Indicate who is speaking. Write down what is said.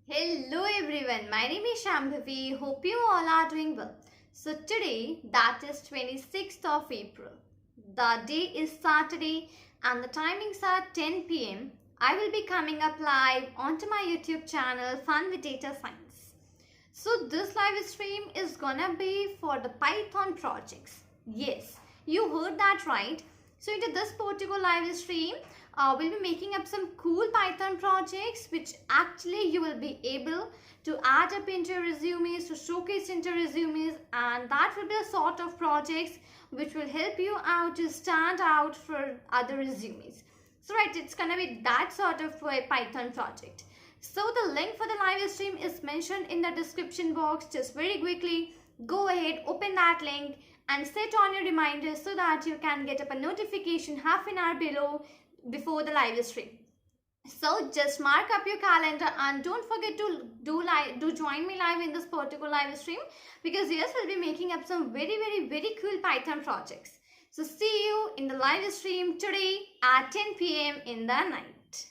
Speaker 1: Hello everyone, my name is Shambhavi. Hope you all are doing well. So today, that is 26th of April. The day is Saturday and the timings are 10 p.m. I will be coming up live onto my YouTube channel Fun with Data Science. So this live stream is gonna be for the Python projects. Yes, you heard that right. So into this particular live stream, we'll be making up some cool Python projects which actually you will be able to add up into your resumes, to showcase into resumes, and that will be a sort of projects which will help you out to stand out for other resumes. So right, it's gonna be that sort of a Python project. So the link for the live stream is mentioned in the description box. Just very quickly go ahead, open that link and set on your reminders so that you can get up a notification half an hour before the live stream. So just mark up your calendar and don't forget to do join me live in this particular live stream, because yes, we'll be making up some very cool Python projects. So see you in the live stream today at 10 p.m. in the night.